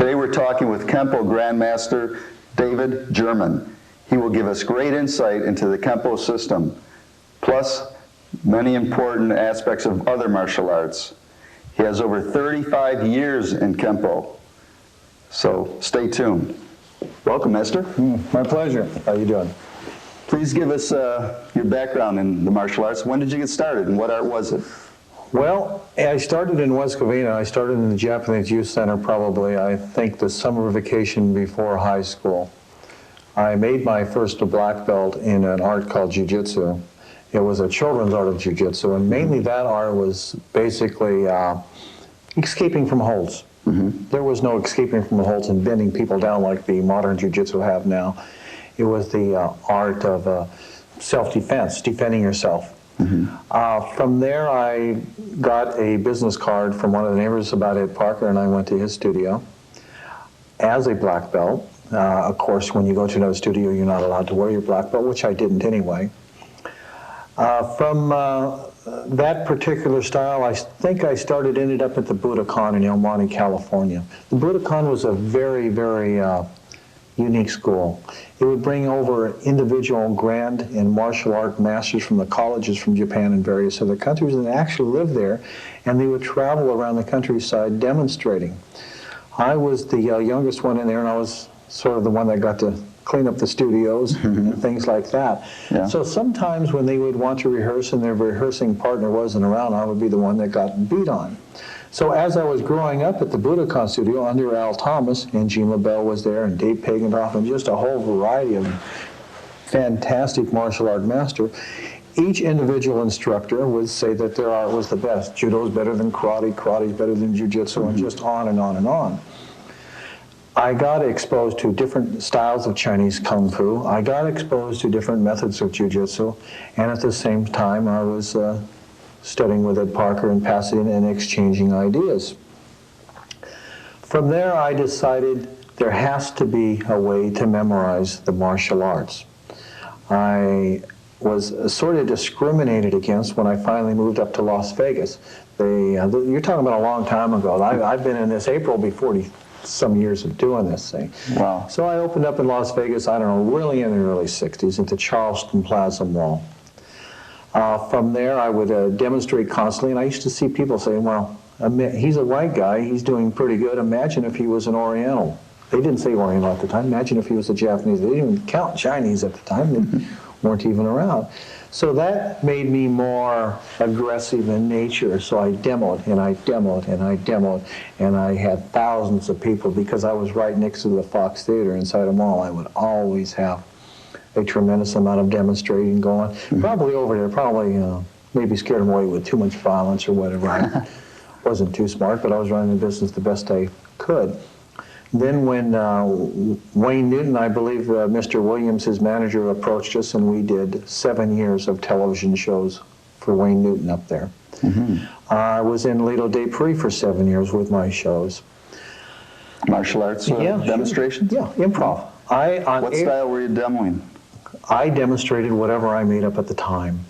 Today we're talking with Kenpo Grandmaster David German. He will give us great insight into the Kenpo system, plus many important aspects of other martial arts. He has over 35 years in Kenpo, so stay tuned. Welcome, Master. My pleasure. How you doing? Please give us your background in the martial arts. When did you get started, and what art was it? Well, I started in West Covina. I started in the Japanese Youth Center probably, I think, the summer vacation before high school. I made my first black belt in an art called Jiu Jitsu. It was a children's art of Jiu Jitsu, and mainly that art was basically escaping from holds. There was no escaping from the holds and bending people down like the modern Jiu Jitsu have now. It was the art of self-defense, defending yourself. From there, I got a business card from one of the neighbors about Ed Parker, and I went to his studio as a black belt. Of course, when you go to another studio, you're not allowed to wear your black belt, which I didn't anyway. From that particular style, I think I ended up at the Budokan in El Monte, California. The Budokan was a very, very unique school. It would bring over individual grand and martial art masters from the colleges from Japan and various other countries, and they actually lived there, and they would travel around the countryside demonstrating. I was the youngest one in there, and I was sort of the one that got to clean up the studios and things like that. Yeah. So sometimes when they would want to rehearse and their rehearsing partner wasn't around, I would be the one that got beat on. So as I was growing up at the Budokan studio under Al Thomas, and Gene LaBelle was there, and Dave Paganoff, and just a whole variety of fantastic martial art master, each individual instructor would say that their art was the best. Judo is better than karate, karate is better than jiu-jitsu, and just on and on and on. I got exposed to different styles of Chinese Kung Fu. I got exposed to different methods of Jiu-Jitsu, and at the same time I was studying with Ed Parker and passing and exchanging ideas. From there, I decided there has to be a way to memorize the martial arts. I was sort of discriminated against when I finally moved up to Las Vegas. You're talking about a long time ago. I've been in this. April will be 40-some years of doing this thing. Wow. So I opened up in Las Vegas, I don't know, really in the early 60s at the Charleston Plaza Mall. From there, I would demonstrate constantly, and I used to see people saying, well, he's a white guy, he's doing pretty good. Imagine if he was an Oriental. They didn't say Oriental at the time. Imagine if he was a Japanese. They didn't even count Chinese at the time. They weren't even around. So that made me more aggressive in nature. So I demoed, and I demoed, and I demoed, and I had thousands of people because I was right next to the Fox Theater inside a mall. I would always have a tremendous amount of demonstrating going. Probably over there, maybe scared them away with too much violence or whatever. I wasn't too smart, but I was running the business the best I could. Then when Wayne Newton, I believe Mr. Williams, his manager, approached us, and we did 7 years of television shows for Wayne Newton up there. I was in Lido de Prix for 7 years with my shows. Martial arts demonstrations? Yeah, improv. What style were you demoing? I demonstrated whatever I made up at the time.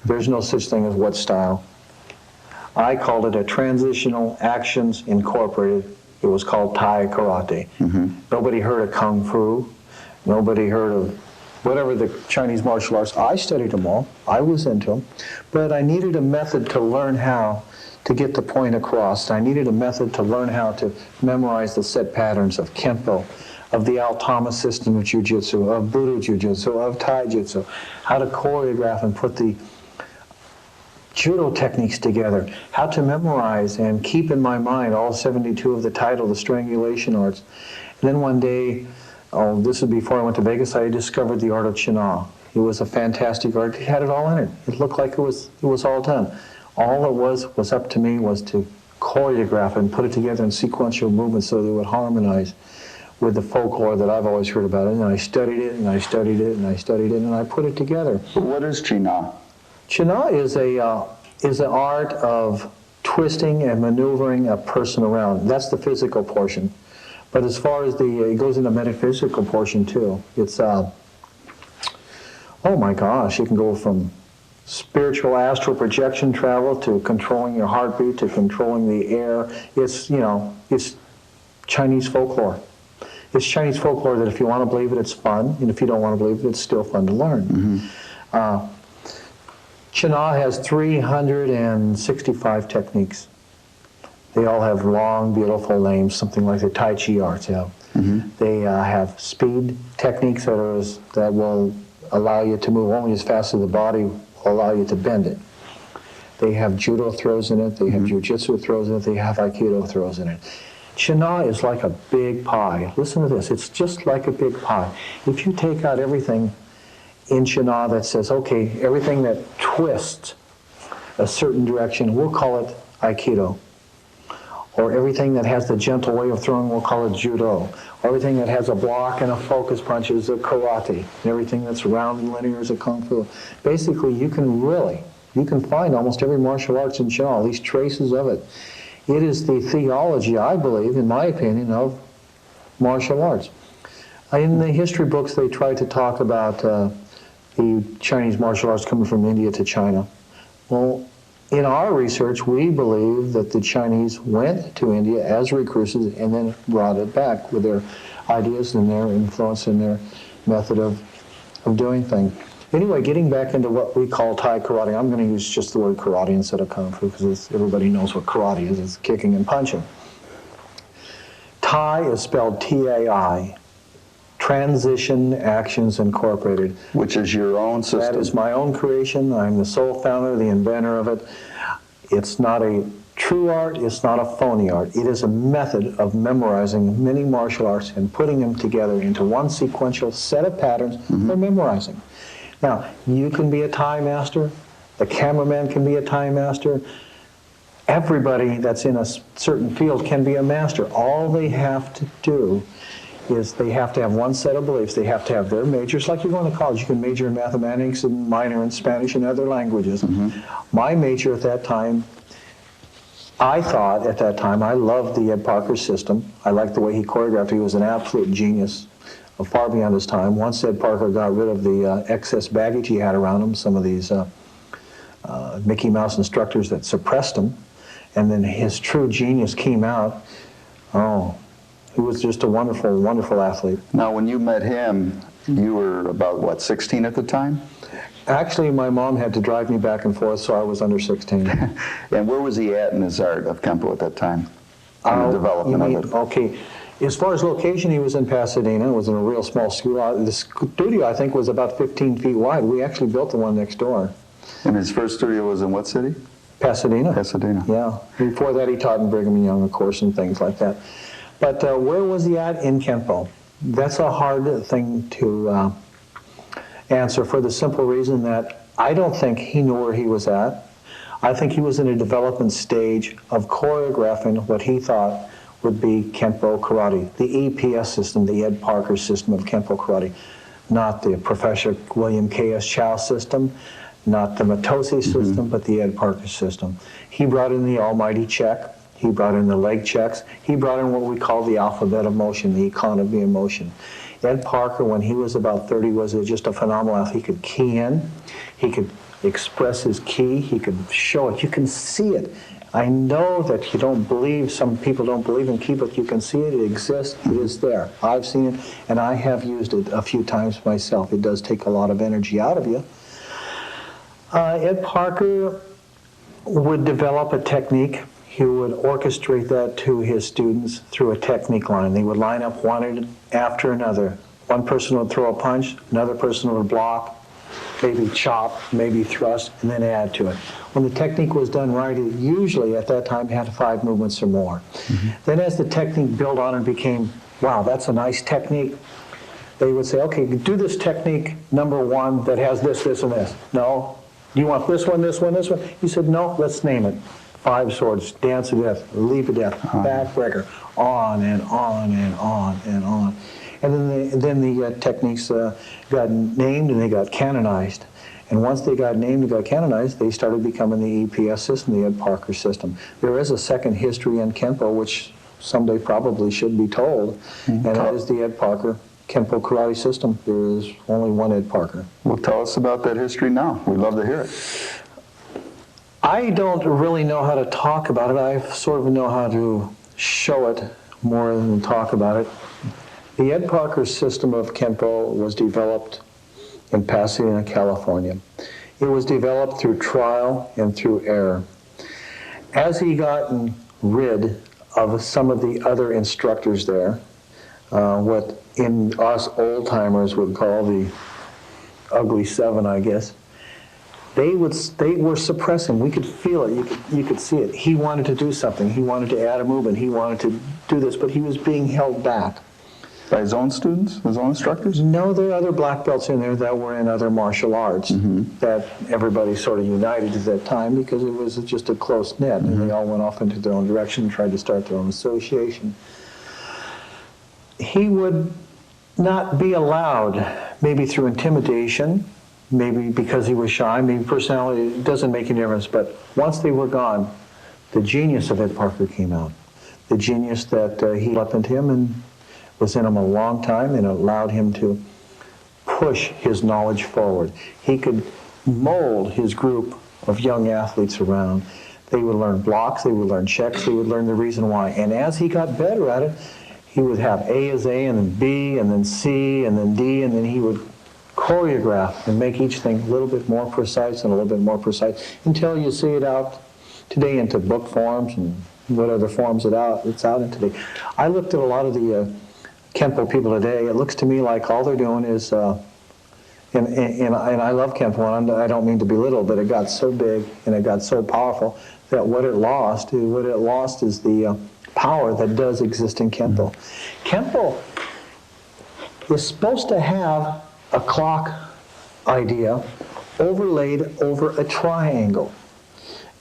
There's no such thing as what style. I called it a transitional actions incorporated. It was called Thai karate. Nobody heard of Kung Fu. Nobody heard of whatever the Chinese martial arts. I studied them all. I was into them. But I needed a method to learn how to get the point across. I needed a method to learn how to memorize the set patterns of Kenpo, of the Al Thomas system of Jiu Jitsu, of Budo Jiu Jitsu, of Thai Jitsu, how to choreograph and put the judo techniques together, how to memorize and keep in my mind all 72 of the title, the strangulation arts. And then one day, this was before I went to Vegas, I discovered the art of Chin-Na. It was a fantastic art. It had it all in it. It looked like it was all done. All it was up to me was to choreograph it and put it together in sequential movements so they would harmonize with the folklore that I've always heard about it. And I studied it, and I studied it, and I studied it, and I put it together. What is Chin-Na? Chin-Na is an art of twisting and maneuvering a person around. That's the physical portion. But as far as it goes into metaphysical portion too. It's, oh my gosh, you can go from spiritual astral projection travel to controlling your heartbeat to controlling the air. It's, it's Chinese folklore. It's Chinese folklore that if you want to believe it, it's fun, and if you don't want to believe it, it's still fun to learn. Qinghua has 365 techniques. They all have long, beautiful names, something like the Tai Chi arts have. They have speed techniques that will allow you to move only as fast as the body will allow you to bend it. They have judo throws in it, they have Jiu Jitsu throws in it, they have Aikido throws in it. Qinghua is like a big pie. Listen to this, it's just like a big pie. If you take out everything in Qinghua that says, okay, everything that twists a certain direction, we'll call it Aikido. Or everything that has the gentle way of throwing, we'll call it Judo. Or everything that has a block and a focus punch is a Karate. And everything that's round and linear is a Kung Fu. Basically, you can find almost every martial arts in Qinghua, at least traces of it. It is the theology, I believe, in my opinion, of martial arts. In the history books, they try to talk about the Chinese martial arts coming from India to China. Well, in our research, we believe that the Chinese went to India as recruits and then brought it back with their ideas and their influence and their method of doing things. Anyway, getting back into what we call Thai karate, I'm going to use just the word karate instead of Kung Fu because everybody knows what karate is. It's kicking and punching. Thai is spelled T-A-I. Transition Actions Incorporated. Which is your own system. That is my own creation. I'm the sole founder, the inventor of it. It's not a true art, it's not a phony art. It is a method of memorizing many martial arts and putting them together into one sequential set of patterns for memorizing. Now, you can be a Thai master, the cameraman can be a Thai master, everybody that's in a certain field can be a master. All they have to do is they have to have one set of beliefs. They have to have their majors. Like you're going to college, you can major in mathematics and minor in Spanish and other languages. My major at that time, I thought at that time, I loved the Ed Parker system. I liked the way he choreographed. He was an absolute genius, far beyond his time. Once Ed Parker got rid of the excess baggage he had around him, some of these Mickey Mouse instructors that suppressed him, and then his true genius came out, he was just a wonderful, wonderful athlete. Now, when you met him, you were about, what, 16 at the time? Actually, my mom had to drive me back and forth, so I was under 16. And where was he at in his art of Kenpo at that time? In the development of it? Okay. As far as location, he was in Pasadena. It was in a real small school. The studio, I think, was about 15 feet wide. We actually built the one next door. And his first studio was in what city? Pasadena. Pasadena. Yeah. Before that, he taught in Brigham Young, of course, and things like that. But where was he at in Kenpo? That's a hard thing to answer for the simple reason that I don't think he knew where he was at. I think he was in a development stage of choreographing what he thought would be Kenpo karate, the EPS system, the Ed Parker system of Kenpo karate, not the Professor William K.S. Chow system, not the Matosi system, but the Ed Parker system. He brought in the almighty check. He brought in the leg checks. He brought in what we call the alphabet of motion, the economy of motion. Ed Parker, when he was about 30, was just a phenomenal athlete. He could key in. He could express his ki. He could show it. You can see it. I know that you don't believe, some people don't believe in ki, but you can see it. It exists. It is there. I've seen it, and I have used it a few times myself. It does take a lot of energy out of you. Ed Parker would develop a technique. He would orchestrate that to his students through a technique line. They would line up one after another. One person would throw a punch, another person would block, maybe chop, maybe thrust, and then add to it. When the technique was done right, it usually at that time had 5 movements or more. Then as the technique built on and became, wow, that's a nice technique, they would say, okay, do this technique number 1 that has this, this, and this. No. Do you want this one, this one, this one? He said, no, let's name it. 5 swords, dance of death, leap of death, backbreaker, on and on and on and on. And then the techniques got named and they got canonized. And once they got named and got canonized, they started becoming the EPS system, the Ed Parker system. There is a second history in Kenpo, which someday probably should be told, and that is the Ed Parker Kenpo karate system. There is only one Ed Parker. Well, tell us about that history now. We'd love to hear it. I don't really know how to talk about it. I sort of know how to show it more than talk about it. The Ed Parker system of Kenpo was developed in Pasadena, California. It was developed through trial and through error. As he gotten rid of some of the other instructors there, what in us old-timers would call the ugly seven, I guess, they were suppressing. We could feel it. You could see it. He wanted to do something. He wanted to add a movement. He wanted to do this, but he was being held back. By his own students, his own instructors? No, there are other black belts in there that were in other martial arts that everybody sort of united at that time because it was just a close net, and they all went off into their own direction and tried to start their own association. He would not be allowed, maybe through intimidation, maybe because he was shy, maybe personality, it doesn't make any difference, but once they were gone, the genius of Ed Parker came out. The genius that he left into him and was in him a long time, and it allowed him to push his knowledge forward. He could mold his group of young athletes around. They would learn blocks, they would learn checks, they would learn the reason why. And as he got better at it, he would have A as A, and then B, and then C, and then D, and then he would choreograph and make each thing a little bit more precise and a little bit more precise until you see it out today into book forms and what other forms it's out in today. I looked at a lot of the Kenpo people today. It looks to me like all they're doing is, and I love Kenpo, and I don't mean to belittle, but it got so big and it got so powerful that what it lost is the power that does exist in Kenpo. Kenpo is supposed to have a clock idea overlaid over a triangle.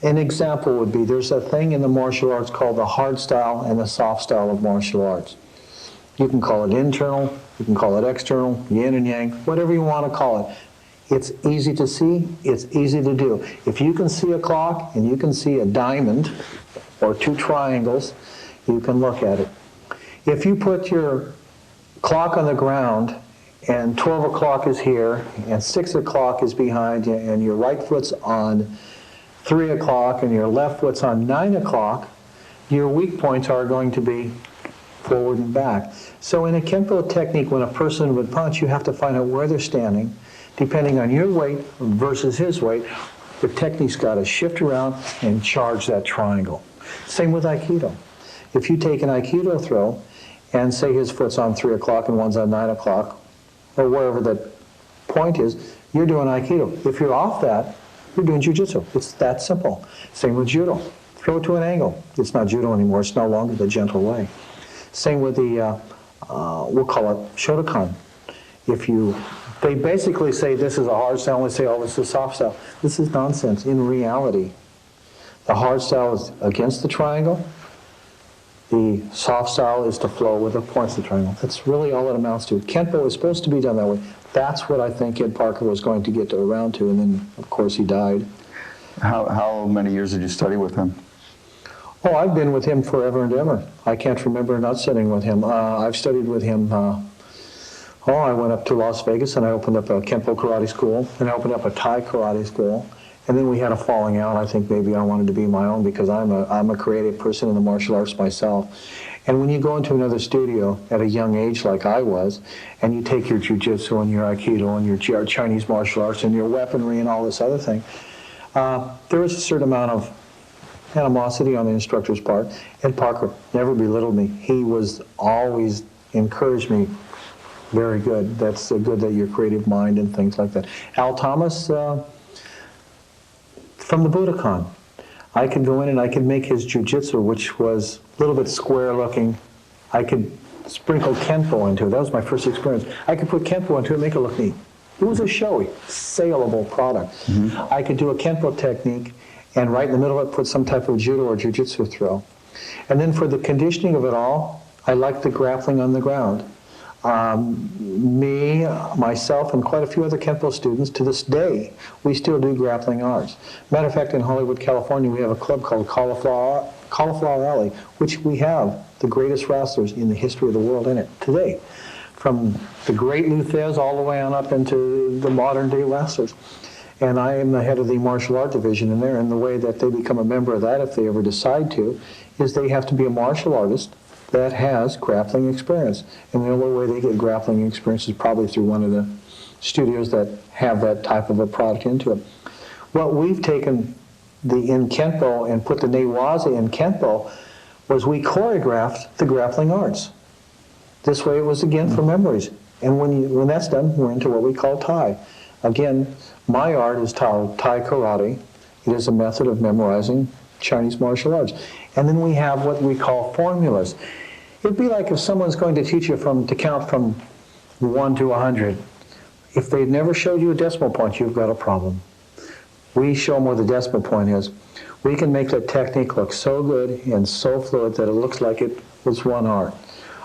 An example would be, there's a thing in the martial arts called the hard style and the soft style of martial arts. You can call it internal, you can call it external, yin and yang, whatever you want to call it. It's easy to see, it's easy to do. If you can see a clock and you can see a diamond or two triangles, you can look at it. If you put your clock on the ground and 12 o'clock is here and 6 o'clock is behind you and your right foot's on 3 o'clock and your left foot's on 9 o'clock, your weak points are going to be forward and back. So in a Kenpo technique, when a person would punch, you have to find out where they're standing. Depending on your weight versus his weight, the technique's got to shift around and charge that triangle. Same with Aikido. If you take an Aikido throw and say his foot's on 3 o'clock and one's on 9 o'clock, or wherever that point is, you're doing Aikido. If you're off that, you're doing Jiu Jitsu. It's that simple. Same with Judo. Throw it to an angle. It's not Judo anymore. It's no longer the gentle way. Same with the, we'll call it Shotokan. They basically say this is a hard style, and they say, oh, this is a soft style. This is nonsense. In reality, the hard style is against the triangle. The soft style is to flow with the points of the triangle. That's really all it amounts to. Kenpo is supposed to be done that way. That's what I think Ed Parker was going to get around to, and then, of course, he died. How many years did you study with him? Oh, I've been with him forever and ever. I can't remember not studying with him. I've studied with him. I went up to Las Vegas and I opened up a Kenpo karate school, and I opened up a Thai karate school, and then we had a falling out. I think maybe I wanted to be my own because I'm a creative person in the martial arts myself. And when you go into another studio at a young age like I was, and you take your Jiu Jitsu and your Aikido and your Chinese martial arts and your weaponry and all this other thing, there was a certain amount of animosity on the instructor's part. Ed Parker never belittled me. He was always encouraged me. Very good. That's good that your creative mind and things like that. Al Thomas, from the Budokan, I could go in and I could make his jiu-jitsu, which was a little bit square looking. I could sprinkle Kenpo into it. That was my first experience. I could put Kenpo into it, make it look neat. It was a showy, saleable product. Mm-hmm. I could do a Kenpo technique and right in the middle of it put some type of judo or jiu-jitsu throw. And then for the conditioning of it all, I liked the grappling on the ground. Myself, and quite a few other Kenpo students, to this day, we still do grappling arts. Matter of fact, in Hollywood, California, we have a club called Cauliflower Alley, which we have the greatest wrestlers in the history of the world in it today. From the great Luthez all the way on up into the modern day wrestlers. And I am the head of the martial art division in there, and the way that they become a member of that, if they ever decide to, is they have to be a martial artist, that has grappling experience. And the only way they get grappling experience is probably through one of the studios that have that type of a product into it. What we've taken in Kenpo and put the Newaza in Kenpo was we choreographed the grappling arts. This way it was, again, for memories. And when that's done, we're into what we call Thai. Again, my art is Thai karate. It is a method of memorizing Chinese martial arts. And then we have what we call formulas. It'd be like if someone's going to teach you to count from 1 to 100. If they've never showed you a decimal point, you've got a problem. We show them where the decimal point is. We can make that technique look so good and so fluid that it looks like it was one art.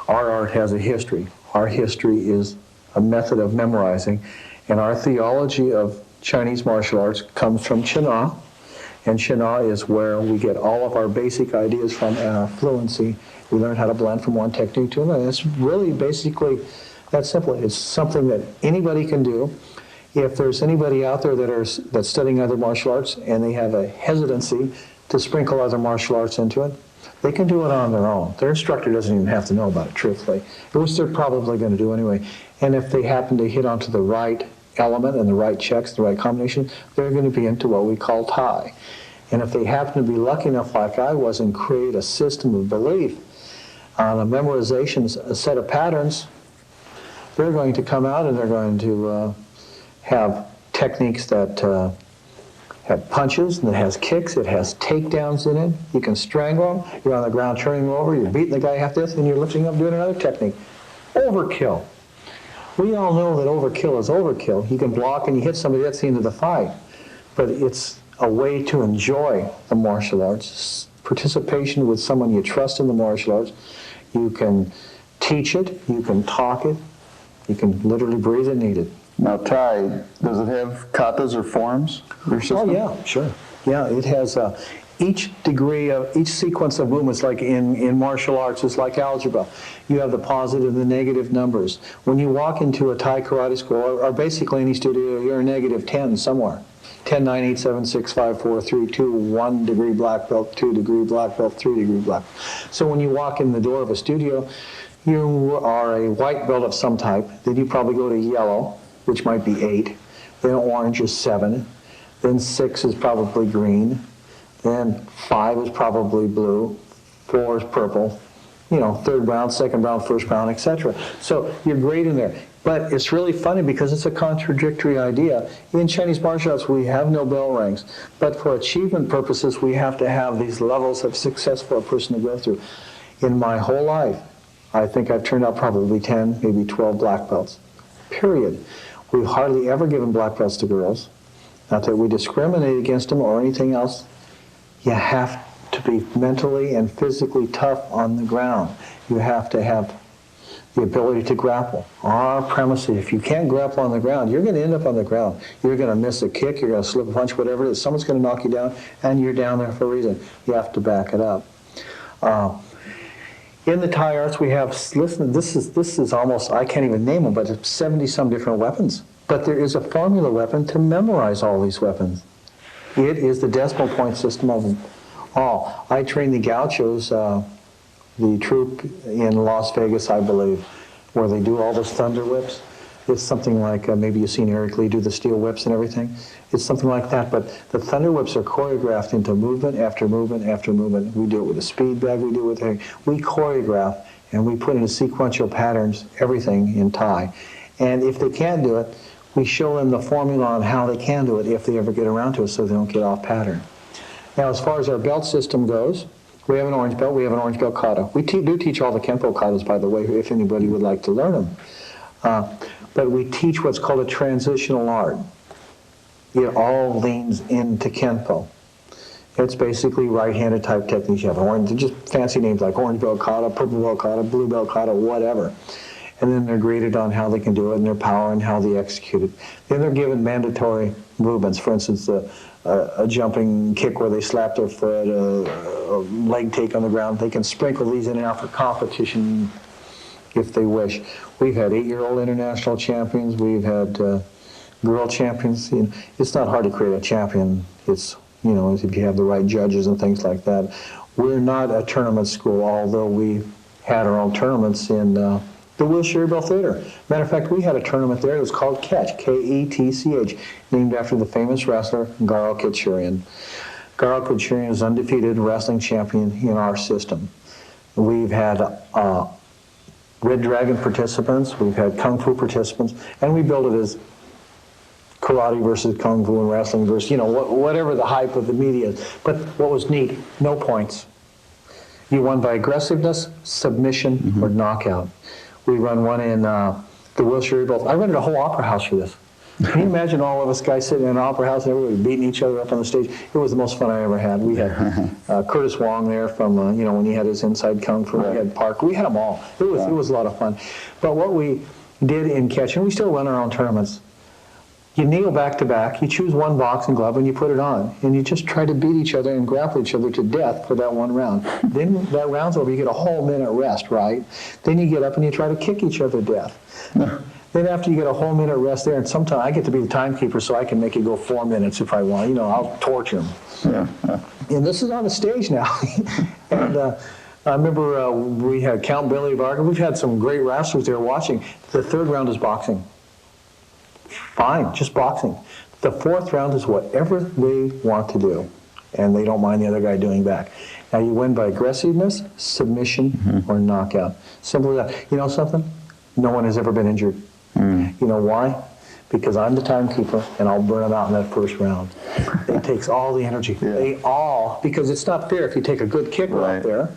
Our art has a history. Our history is a method of memorizing. And our theology of Chinese martial arts comes from Qinghua. And Qinghua is where we get all of our basic ideas from and our fluency. We learn how to blend from one technique to another. It's really basically that simple. It's something that anybody can do. If there's anybody out there that's studying other martial arts and they have a hesitancy to sprinkle other martial arts into it, they can do it on their own. Their instructor doesn't even have to know about it, truthfully, which they're probably going to do anyway. And if they happen to hit onto the right element and the right checks, the right combination, they're going to be into what we call Thai. And if they happen to be lucky enough, like I was, and create a system of belief on a memorization, a set of patterns, they're going to come out and they're going to have techniques that have punches, and it has kicks, it has takedowns in it. You can strangle them, you're on the ground turning them over, you're beating the guy half this, and you're lifting up doing another technique. Overkill. We all know that overkill is overkill. You can block and you hit somebody, that's the end of the fight. But it's a way to enjoy the martial arts, participation with someone you trust in the martial arts. You can teach it, you can talk it, you can literally breathe it and eat it. Now, Thai, does it have katas or forms? Oh, yeah, sure. Yeah, it has each sequence of movements, like in martial arts, is like algebra. You have the positive and the negative numbers. When you walk into a Thai karate school, or basically any studio, you're a negative 10 somewhere. 10, 9, 8, 7, 6, 5, 4, 3, 2, 1 degree black belt, 2 degree black belt, 3 degree black. So when you walk in the door of a studio, you are a white belt of some type. Then you probably go to yellow, which might be 8. Then orange is 7. Then 6 is probably green. Then 5 is probably blue. 4 is purple. You know, third round, second round, first round, etc. So you're great in there. But it's really funny because it's a contradictory idea. In Chinese martial arts, we have no bell ranks. But for achievement purposes, we have to have these levels of success for a person to go through. In my whole life, I think I've turned out probably 10, maybe 12 black belts. Period. We've hardly ever given black belts to girls. Not that we discriminate against them or anything else. You have to be mentally and physically tough on the ground. You have to have the ability to grapple. Our premise is if you can't grapple on the ground, you're going to end up on the ground. You're going to miss a kick, you're going to slip a punch, whatever it is. Someone's going to knock you down, and you're down there for a reason. You have to back it up. In the Thai arts, we have, listen, this is almost, I can't even name them, but it's 70-some different weapons. But there is a formula weapon to memorize all these weapons. It is the decimal point system of them all. I trained the gauchos, the troop in Las Vegas, I believe, where they do all those thunder whips. It's something like, maybe you've seen Eric Lee do the steel whips and everything. It's something like that, but the thunder whips are choreographed into movement after movement after movement. We do it with a speed bag, we do it with, we choreograph and we put in sequential patterns, everything in Thai. And if they can't do it, we show them the formula on how they can do it if they ever get around to it so they don't get off pattern. Now, as far as our belt system goes, we have an orange belt, we have an orange belt kata. We do teach all the Kenpo katas, by the way, if anybody would like to learn them. But we teach what's called a transitional art. It all leans into Kenpo. It's basically right-handed type techniques. You have orange, just fancy names like orange belt kata, purple belt kata, blue belt kata, whatever. And then they're graded on how they can do it and their power and how they execute it. Then they're given mandatory movements. For instance, a jumping kick where they slap their foot, a leg take on the ground. They can sprinkle these in and out for competition if they wish. We've had 8-year-old international champions. We've had girl champions. You know, it's not hard to create a champion. It's, you know, if you have the right judges and things like that. We're not a tournament school, although we had our own tournaments in the Wilshire Theater. Matter of fact, we had a tournament there. It was called Ketch, K-E-T-C-H, named after the famous wrestler Garo Kachurian. Garo Kachurian is undefeated wrestling champion in our system. We've had Red Dragon participants, we've had Kung Fu participants, and we built it as karate versus Kung Fu and wrestling versus, whatever the hype of the media is. But what was neat, no points. You won by aggressiveness, submission, or knockout. We run one in the Wilshire. I rented a whole opera house for this. Can you imagine all of us guys sitting in an opera house and everybody beating each other up on the stage? It was the most fun I ever had. We had Curtis Wong there from, when he had his Inside Kung Fu. We had Park. We had them all. It was a lot of fun. But what we did in Ketch, and we still run our own tournaments, you kneel back to back, you choose one boxing glove and you put it on, and you just try to beat each other and grapple each other to death for that one round. Then that round's over, you get a whole minute rest, right? Then you get up and you try to kick each other to death. Then after you get a whole minute rest there, and sometimes I get to be the timekeeper so I can make it go 4 minutes if I want. I'll torture them. And this is on the stage now. And I remember we had Count Billy Barker. We've had some great wrestlers there watching. The third round is boxing. Fine, just boxing. The fourth round is whatever they want to do, and they don't mind the other guy doing back. Now you win by aggressiveness, submission, or knockout. Simple as that. You know something? No one has ever been injured. You know why? Because I'm the timekeeper, and I'll burn them out in that first round. It takes all the energy. Because it's not fair if you take a good kicker out there,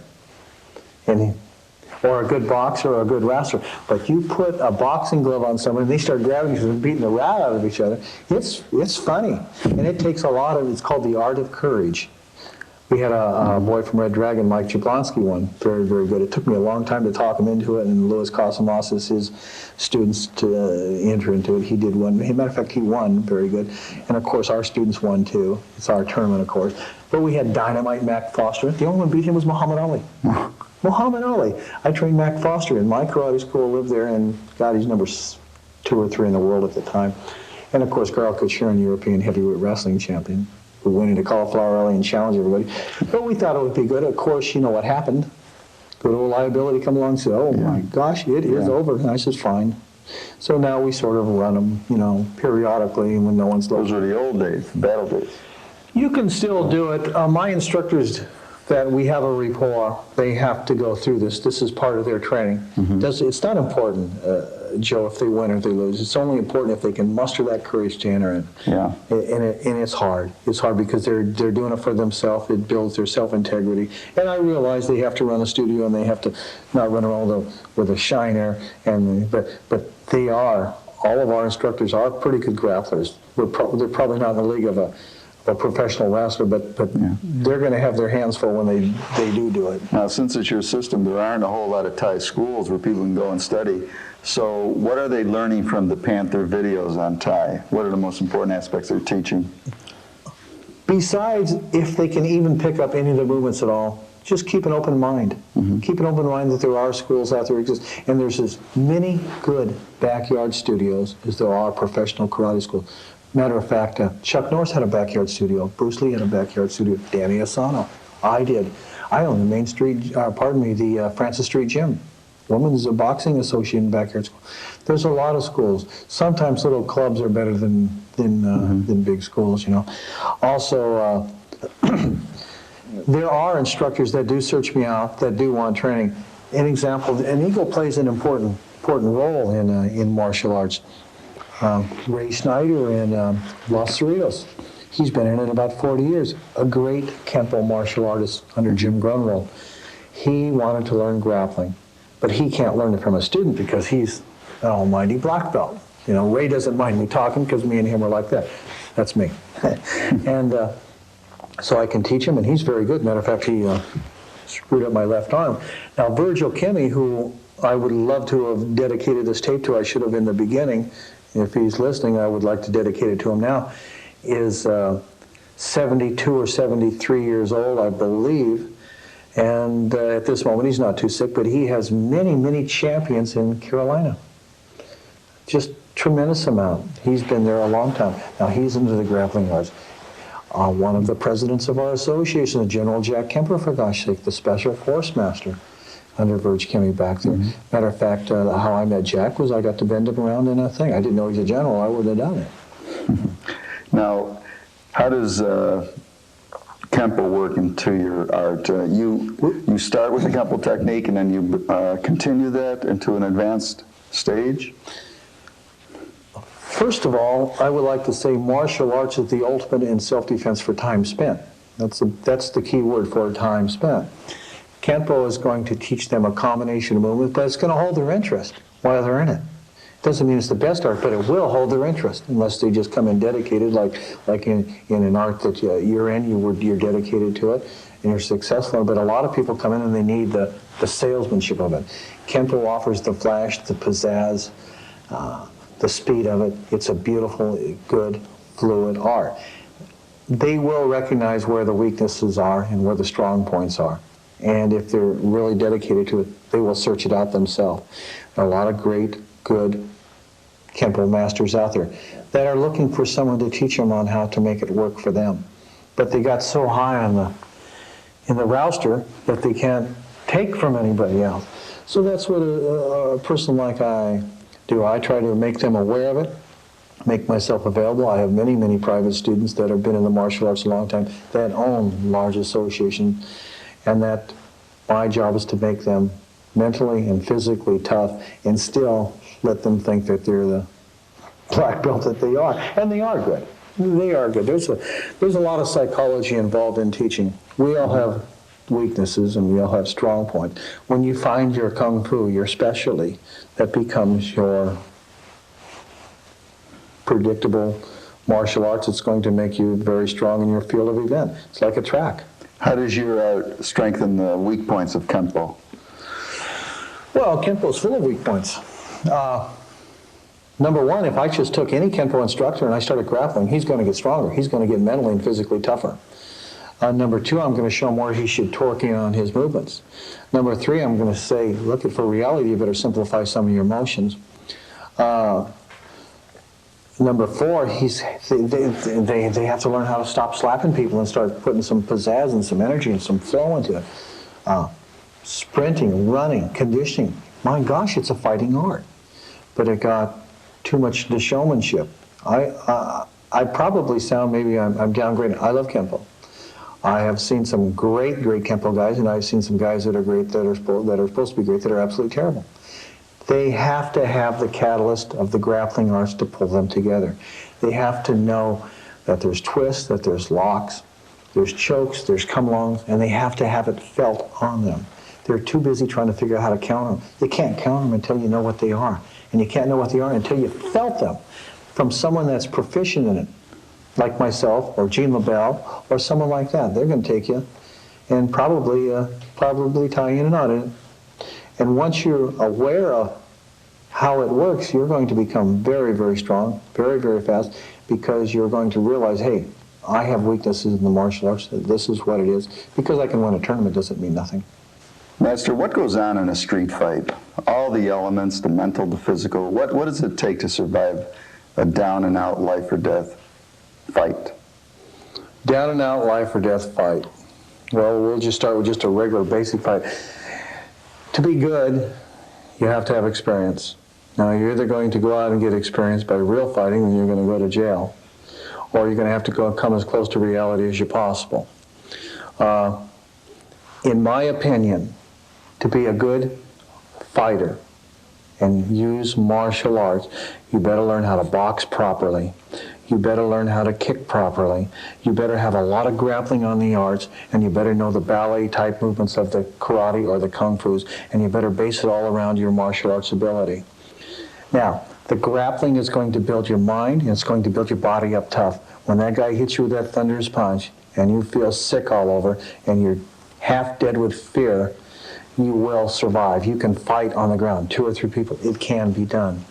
or a good boxer or a good wrestler, but you put a boxing glove on someone and they start grabbing each other and beating the rat out of each other, it's funny. And it takes a lot of, it's called the art of courage. We had a boy from Red Dragon, Mike Jablonski, one, very, very good. It took me a long time to talk him into it, and Louis Cosamos is his students to enter into it. He did one. As a matter of fact, he won very good. And of course, our students won too. It's our tournament, of course. But we had Dynamite Mac Foster. The only one beat him was Muhammad Ali. Muhammad Ali. I trained Mac Foster in my karate school, lived there, and God, he's number 2 or 3 in the world at the time. And of course, Garo Kachurian, European heavyweight wrestling champion, who went into Cauliflower Alley and challenged everybody. But we thought it would be good. Of course, you know what happened. Good old liability come along and said, oh my gosh, it is over. And I said, fine. So now we sort of run them, periodically when no one's looking. Those were the old days, the battle days. You can still do it. My instructors that we have a rapport, they have to go through this. This is part of their training. It's not important, Joe, if they win or if they lose. It's only important if they can muster that courage to enter in. Yeah. And it's hard. It's hard because they're doing it for themselves. It builds their self-integrity. And I realize they have to run a studio and they have to not run around with a shine air. But they are, all of our instructors are pretty good grapplers. They're probably not in the league of a professional wrestler, but they're going to have their hands full when they do it. Now, since it's your system, there aren't a whole lot of Thai schools where people can go and study. So what are they learning from the Panther videos on Thai? What are the most important aspects they're teaching? Besides, if they can even pick up any of the movements at all, just keep an open mind. Keep an open mind that there are schools out there exist, and there's as many good backyard studios as there are professional karate schools. Matter of fact, Chuck Norris had a backyard studio. Bruce Lee had a backyard studio. Danny Asano. I did. I own the Main Street, the Francis Street Gym. Women's Boxing Association backyard school. There's a lot of schools. Sometimes little clubs are better than big schools, Also, there are instructors that do search me out, that do want training. An example, an Eagle plays an important role in martial arts. Ray Snyder in Los Cerritos. He's been in it about 40 years. A great Kenpo martial artist under Jim Grunwald. He wanted to learn grappling, but he can't learn it from a student because he's an almighty black belt. Ray doesn't mind me talking because me and him are like that. That's me. And so I can teach him, and he's very good. Matter of fact, he screwed up my left arm. Now, Virgil Kimmy, who I would love to have dedicated this tape to, I should have in the beginning. If he's listening, I would like to dedicate it to him now, is 72 or 73 years old, I believe. And at this moment, he's not too sick, but he has many, many champions in Carolina. Just tremendous amount. He's been there a long time. Now, he's into the grappling arts. One of the presidents of our association, General Jack Kemper, for gosh sake, the Special Force Master. underverge Kimmy back there. Matter of fact, how I met Jack was I got to bend him around in a thing. I didn't know he was a general. I wouldn't have done it. Now, how does Kenpo work into your art? You start with the Kenpo technique and then you continue that into an advanced stage? First of all, I would like to say martial arts is the ultimate in self-defense for time spent. That's the key word for time spent. Kenpo is going to teach them a combination of movement, but it's going to hold their interest while they're in it. Doesn't mean it's the best art, but it will hold their interest unless they just come in dedicated, like in an art that you're in, you're dedicated to it, and you're successful. But a lot of people come in and they need the salesmanship of it. Kenpo offers the flash, the pizzazz, the speed of it. It's a beautiful, good, fluid art. They will recognize where the weaknesses are and where the strong points are. And if they're really dedicated to it, they will search it out themselves. There are a lot of great, good Kenpo masters out there that are looking for someone to teach them on how to make it work for them. But they got so high in the roster that they can't take from anybody else. So that's what a person like I do. I try to make them aware of it, make myself available. I have many, many private students that have been in the martial arts a long time that own large associations, and that my job is to make them mentally and physically tough and still let them think that they're the black belt that they are. And they are good. They are good. There's a lot of psychology involved in teaching. We all have weaknesses and we all have strong points. When you find your kung fu, your specialty, that becomes your predictable martial arts. It's going to make you very strong in your field of event. It's like a track. How does your art strengthen the weak points of Kenpo? Well, Kenpo is full of weak points. Number one, if I just took any Kenpo instructor and I started grappling, he's going to get stronger. He's going to get mentally and physically tougher. Number two, I'm going to show him where he should torque in on his movements. Number three, I'm going to say, look, for reality, you better simplify some of your motions. Number four, they have to learn how to stop slapping people and start putting some pizzazz and some energy and some flow into it. Sprinting, running, conditioning. My gosh, it's a fighting art. But it got too much the showmanship. I probably sound, maybe I'm downgrading. I love Kenpo. I have seen some great Kenpo guys, and I've seen some guys that are great, that are supposed to be great, that are absolutely terrible. They have to have the catalyst of the grappling arts to pull them together. They have to know that there's twists, that there's locks, there's chokes, there's come-alongs, and they have to have it felt on them. They're too busy trying to figure out how to count them. You can't count them until you know what they are. And you can't know what they are until you felt them from someone that's proficient in it, like myself, or Gene LaBelle, or someone like that. They're going to take you and probably tie you in a knot in it. And once you're aware of how it works, you're going to become very, very strong, very, very fast, because you're going to realize, hey, I have weaknesses in the martial arts. This is what it is. Because I can win a tournament doesn't mean nothing. Master, what goes on in a street fight? All the elements, the mental, the physical. What does it take to survive a down-and-out life-or-death fight? Down-and-out life-or-death fight. Well, we'll just start with just a regular basic fight. To be good, you have to have experience. Now, you're either going to go out and get experience by real fighting, and you're going to go to jail, or you're going to have to come as close to reality as you possible. In my opinion, to be a good fighter and use martial arts, you better learn how to box properly. You better learn how to kick properly. You better have a lot of grappling on the arts, and you better know the ballet-type movements of the karate or the kung fus, and you better base it all around your martial arts ability. Now, the grappling is going to build your mind, and it's going to build your body up tough. When that guy hits you with that thunderous punch, and you feel sick all over, and you're half dead with fear, you will survive. You can fight on the ground, 2 or 3 people. It can be done.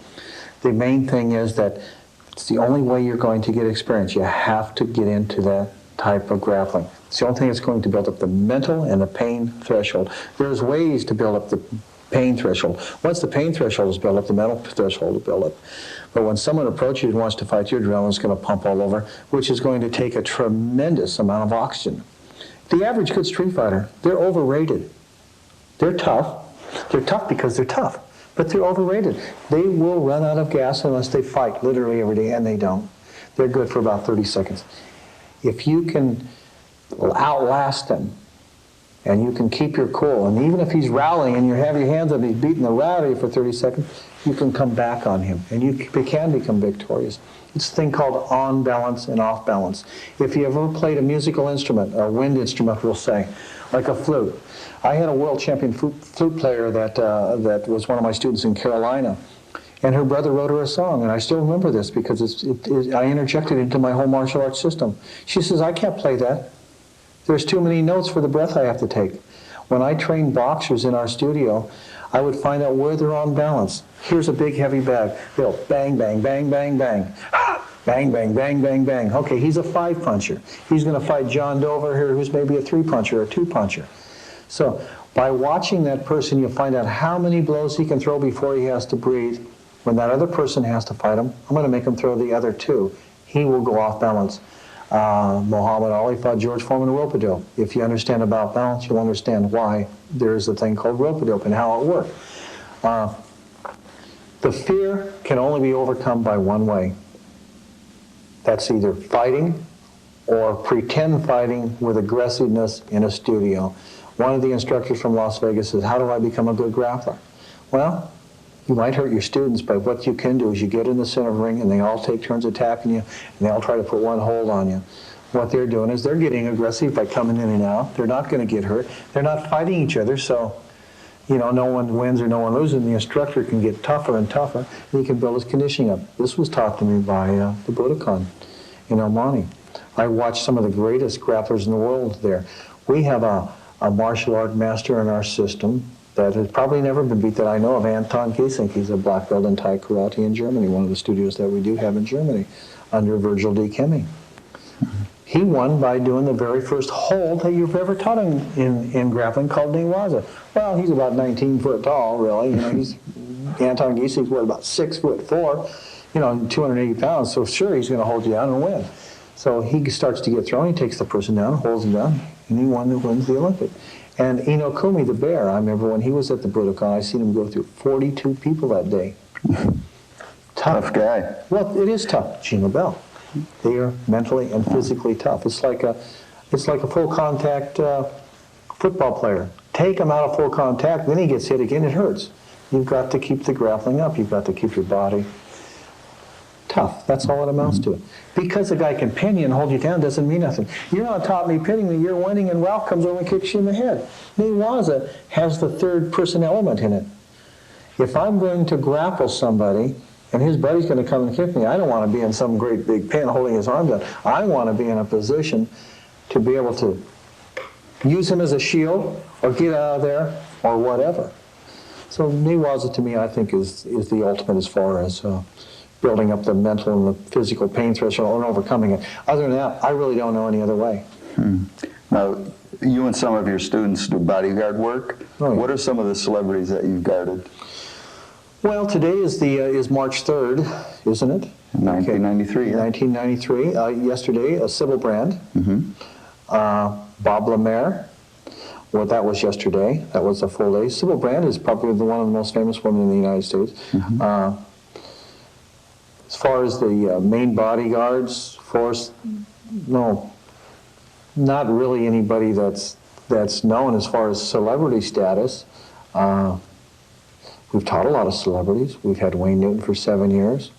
The main thing is that it's the only way you're going to get experience. You have to get into that type of grappling. It's the only thing that's going to build up the mental and the pain threshold. There's ways to build up the pain threshold. Once the pain threshold is built up, the mental threshold will build up. But when someone approaches you and wants to fight, your adrenaline's going to pump all over, which is going to take a tremendous amount of oxygen. The average good street fighter, they're overrated. They're tough, They're tough because they're tough, but they're overrated. They will run out of gas unless they fight literally every day, and they don't. They're good for about 30 seconds. If you can outlast them, and you can keep your cool, and even if he's rallying and you have your hands up and he's beating the rat out of you for 30 seconds, you can come back on him, and you can become victorious. It's a thing called on balance and off balance. If you ever played a musical instrument, a wind instrument, we'll say, like a flute. I had a world champion flute player that was one of my students in Carolina, and her brother wrote her a song, and I still remember this because I interjected it into my whole martial arts system. She says, I can't play that. There's too many notes for the breath I have to take. When I trained boxers in our studio, I would find out where they're on balance. Here's a big heavy bag. They'll bang, bang, bang, bang, bang. Bang, bang, bang, bang, bang. Okay, he's a 5-puncher. He's going to fight John Dover here, who's maybe a 3-puncher or a 2-puncher. So by watching that person, you'll find out how many blows he can throw before he has to breathe. When that other person has to fight him, I'm going to make him throw the other 2. He will go off balance. Muhammad Ali fought George Foreman in rope-a-dope. If you understand about balance, you'll understand why there's a thing called rope-a-dope and how it works. The fear can only be overcome by one way. That's either fighting or pretend fighting with aggressiveness in a studio. One of the instructors from Las Vegas says, how do I become a good grappler? Well, you might hurt your students, but what you can do is you get in the center of the ring and they all take turns attacking you, and they all try to put one hold on you. What they're doing is they're getting aggressive by coming in and out. They're not going to get hurt. They're not fighting each other, so no one wins or no one loses, and the instructor can get tougher and tougher, and he can build his conditioning up. This was taught to me by the Budokan in Omani. I watched some of the greatest grapplers in the world there. We have a martial art master in our system that has probably never been beat that I know of, Anton Giesink. He's a black belt in Thai karate in Germany, one of the studios that we do have in Germany, under Virgil D. Kemme. He won by doing the very first hold that you've ever taught him in grappling, called Newaza. Well, he's about 19 foot tall, really. Anton Giesink's about 6'4", 280 pounds. So sure, he's going to hold you down and win. So he starts to get thrown. He takes the person down, holds him down, and he wins the Olympic. And Ino Kumi, the bear, I remember when he was at the Budokan, I seen him go through 42 people that day. Tough guy. Well, it is tough. Gina Bell. They are mentally and physically tough. It's like a full contact football player. Take him out of full contact, then he gets hit again, it hurts. You've got to keep the grappling up. You've got to keep your body tough. That's all it amounts to. Because a guy can pin you and hold you down doesn't mean nothing. You're on top of me pinning me, you're winning, and Ralph comes over and kicks you in the head. Newaza has the third person element in it. If I'm going to grapple somebody, and his buddy's going to come and kick me, I don't want to be in some great big pin holding his arms out. I want to be in a position to be able to use him as a shield, or get out of there, or whatever. So Newaza, to me, I think is the ultimate as far as building up the mental and the physical pain threshold and overcoming it. Other than that, I really don't know any other way. Now, you and some of your students do bodyguard work. Oh, yeah. What are some of the celebrities that you've guarded? Well, today is March 3rd, isn't it? 1993, yeah. 1993. Yesterday, Sybil Brand. Bob Lemaire. Well, that was yesterday. That was a full day. Sybil Brand is probably one of the most famous women in the United States. As far as the main bodyguards, force, no, not really anybody that's known as far as celebrity status. We've taught a lot of celebrities. We've had Wayne Newton for 7 years.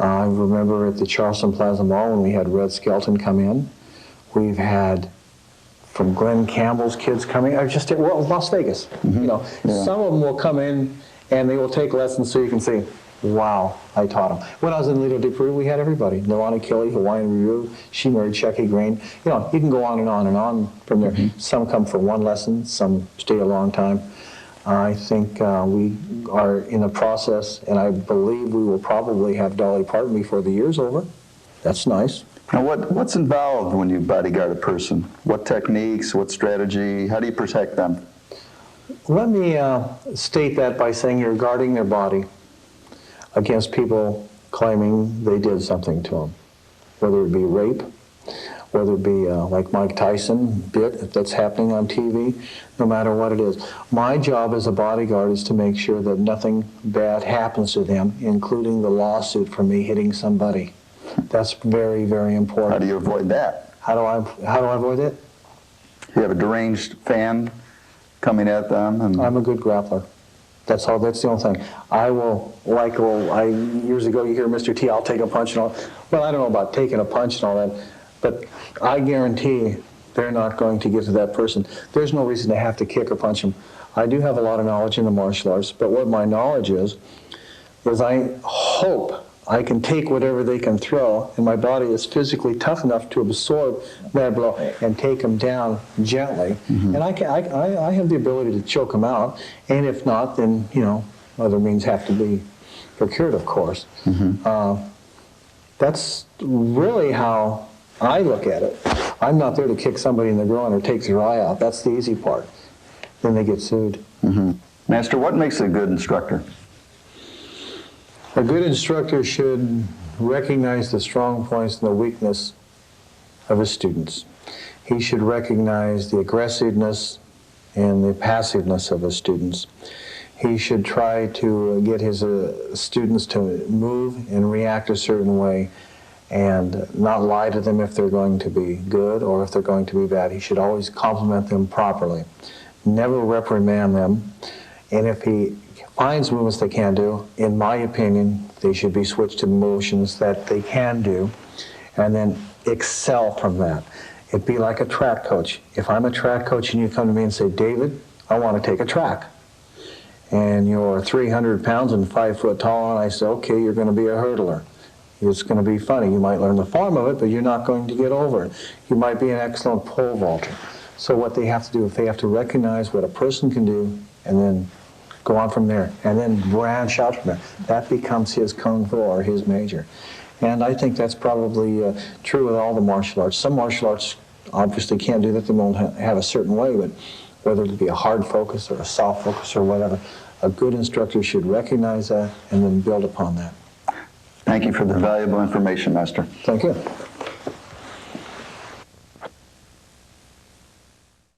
I remember at the Charleston Plaza Mall when we had Red Skelton come in. We've had from Glenn Campbell's kids coming, Las Vegas. Some of them will come in and they will take lessons so you can say, wow, I taught them. When I was in Lido de Peru, we had everybody. Nilani Kelly, Hawaiian Review, she married Shecky Grain. You can go on and on and on from there. Some come for one lesson, some stay a long time. I think we are in the process, and I believe we will probably have Dolly Parton before the year's over. That's nice. Now, what's involved when you bodyguard a person? What techniques, what strategy, how do you protect them? Let me state that by saying you're guarding their body against people claiming they did something to them, whether it be rape, whether it be like Mike Tyson bit that's happening on TV, no matter what it is. My job as a bodyguard is to make sure that nothing bad happens to them, including the lawsuit for me hitting somebody. That's very, very important. How do you avoid that? How do I avoid it? You have a deranged fan coming at them, and I'm a good grappler. That's all. That's the only thing. I will, years ago, you hear Mr. T, I'll take a punch and all. Well, I don't know about taking a punch and all that, but I guarantee they're not going to get to that person. There's no reason to have to kick or punch them. I do have a lot of knowledge in the martial arts, but what my knowledge is I hope I can take whatever they can throw, and my body is physically tough enough to absorb that blow and take them down gently. Mm-hmm. And I have the ability to choke them out, and if not, then, other means have to be procured, of course. Mm-hmm. That's really how I look at it. I'm not there to kick somebody in the groin or take their eye out. That's the easy part. Then they get sued. Mm-hmm. Master, what makes a good instructor? A good instructor should recognize the strong points and the weakness of his students. He should recognize the aggressiveness and the passiveness of his students. He should try to get his students to move and react a certain way and not lie to them if they're going to be good or if they're going to be bad. He should always compliment them properly. Never reprimand them. And if he finds movements they can do, in my opinion, they should be switched to motions that they can do, and then excel from that. It'd be like a track coach. If I'm a track coach and you come to me and say, David, I want to take a track, and you're 300 pounds and 5 foot tall, and I say, okay, you're going to be a hurdler. It's going to be funny. You might learn the form of it, but you're not going to get over it. You might be an excellent pole vaulter. So what they have to do, if they have to recognize what a person can do, and then go on from there, and then branch out from there. That becomes his kung fu or his major. And I think that's probably true with all the martial arts. Some martial arts obviously can't do that. They won't have a certain way, but whether it be a hard focus or a soft focus or whatever, a good instructor should recognize that and then build upon that. Thank you for the valuable information, Master. Thank you.